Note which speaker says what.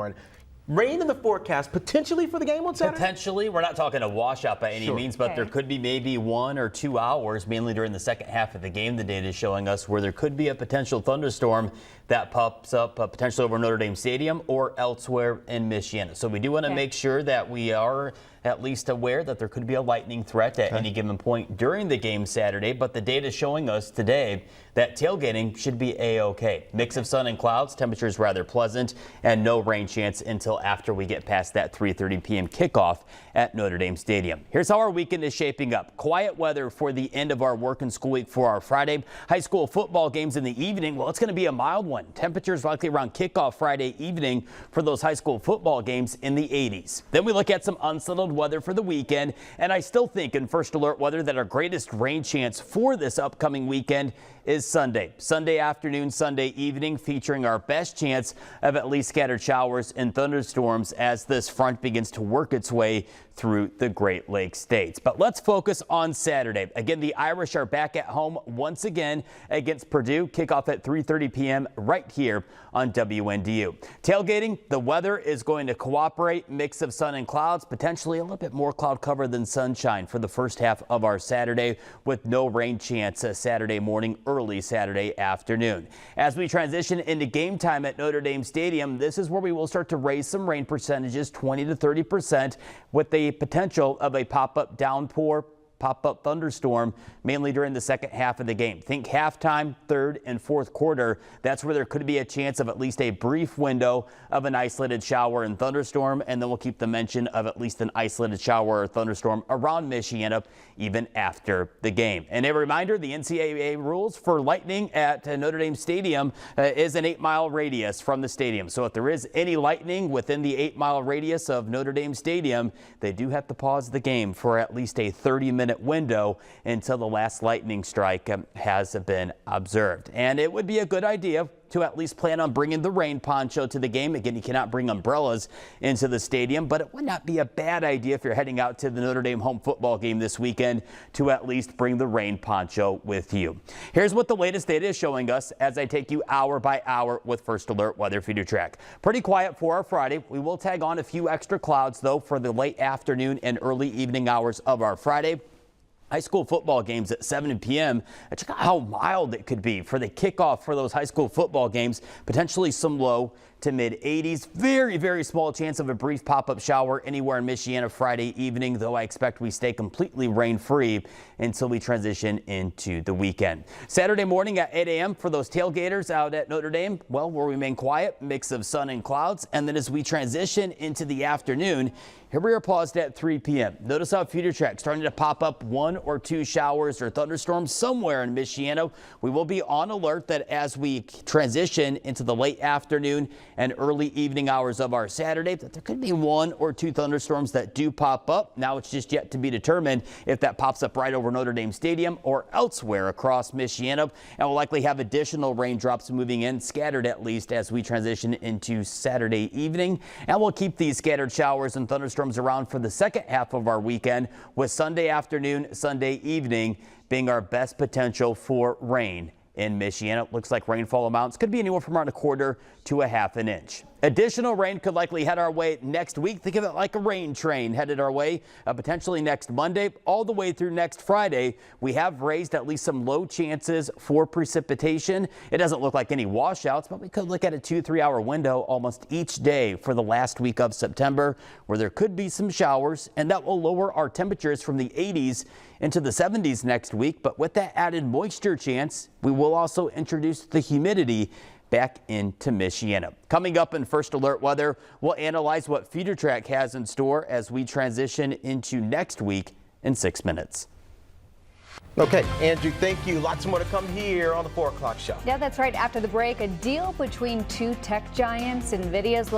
Speaker 1: Warren. Rain in the forecast, potentially for the game on Saturday?
Speaker 2: Potentially. We're not talking a washout by any means, but there could be maybe 1 or 2 hours, mainly during the second half of the game, the data is showing us, where there could be a potential thunderstorm that pops up potentially over Notre Dame Stadium or elsewhere in Michiana. So we do want to make sure that we are at least aware that there could be a lightning threat at any given point during the game Saturday, but the data is showing us today that tailgating should be a-okay. Mix of sun and clouds, temperatures rather pleasant, and no rain chance until after we get past that 3:30 p.m. kickoff at Notre Dame Stadium. Here's how our weekend is shaping up. Quiet weather for the end of our work and school week for our Friday. High school football games in the evening. Well, it's going to be a mild one. Temperatures likely around kickoff Friday evening for those high school football games in the 80s. Then we look at some unsettled weather for the weekend, and I still think in First Alert Weather that our greatest rain chance for this upcoming weekend is Sunday afternoon, Sunday evening, featuring our best chance of at least scattered showers and thunderstorms as this front begins to work its way through the Great Lakes states. But let's focus on Saturday. Again, the Irish are back at home once again against Purdue. Kickoff at 3:30 p.m. right here on WNDU. Tailgating, the weather is going to cooperate. Mix of sun and clouds, potentially a little bit more cloud cover than sunshine for the first half of our Saturday, with no rain chance Saturday morning, early Saturday afternoon. As we transition into game time at Notre Dame Stadium, this is where we will start to raise some rain percentages, 20 to 30%, with the potential of a pop-up downpour, pop-up thunderstorm, mainly during the second half of the game. Think halftime, third and fourth quarter. That's where there could be a chance of at least a brief window of an isolated shower and thunderstorm, and then we'll keep the mention of at least an isolated shower or thunderstorm around Michiana even after the game. And a reminder, the NCAA rules for lightning at Notre Dame Stadium is an 8-mile radius from the stadium. So if there is any lightning within the 8-mile radius of Notre Dame Stadium, they do have to pause the game for at least a 30-minute window until the last lightning strike has been observed. And it would be a good idea to at least plan on bringing the rain poncho to the game. Again, you cannot bring umbrellas into the stadium, but it would not be a bad idea if you're heading out to the Notre Dame home football game this weekend to at least bring the rain poncho with you. Here's what the latest data is showing us as I take you hour by hour with First Alert Weather Feeder Track. Pretty quiet for our Friday. We will tag on a few extra clouds, though, for the late afternoon and early evening hours of our Friday. High school football games at 7 p.m. Check out how mild it could be for the kickoff for those high school football games. Potentially some low to mid 80s. Very, very small chance of a brief pop-up shower anywhere in Michiana Friday evening, though I expect we stay completely rain-free until we transition into the weekend. Saturday morning at 8 a.m. for those tailgaters out at Notre Dame, well, we'll remain quiet, mix of sun and clouds. And then as we transition into the afternoon, here we are paused at 3 p.m. Notice how Feeder Track starting to pop up 1 or 2 showers or thunderstorms somewhere in Michiana. We will be on alert that as we transition into the late afternoon and early evening hours of our Saturday, that there could be 1 or 2 thunderstorms that do pop up. Now it's just yet to be determined if that pops up right over Notre Dame Stadium or elsewhere across Michiana. And we'll likely have additional raindrops moving in, scattered at least, as we transition into Saturday evening. And we'll keep these scattered showers and thunderstorms around for the second half of our weekend, with Sunday afternoon, Sunday evening being our best potential for rain in Michiana. It looks like rainfall amounts could be anywhere from around 1/4 to 1/2 inch. Additional rain could likely head our way next week. Think of it like a rain train headed our way potentially next Monday all the way through next Friday. We have raised at least some low chances for precipitation. It doesn't look like any washouts, but we could look at a 2-3 hour window almost each day for the last week of September, where there could be some showers, and that will lower our temperatures from the 80s into the 70s next week. But with that added moisture chance, we will also introduce the humidity back into Michiana. Coming up in First Alert Weather, we'll analyze what Feeder Track has in store as we transition into next week in 6 minutes.
Speaker 1: Okay, Andrew, thank you. Lots more to come here on the 4 o'clock show.
Speaker 3: Yeah, that's right. After the break, a deal between 2 tech giants, NVIDIA's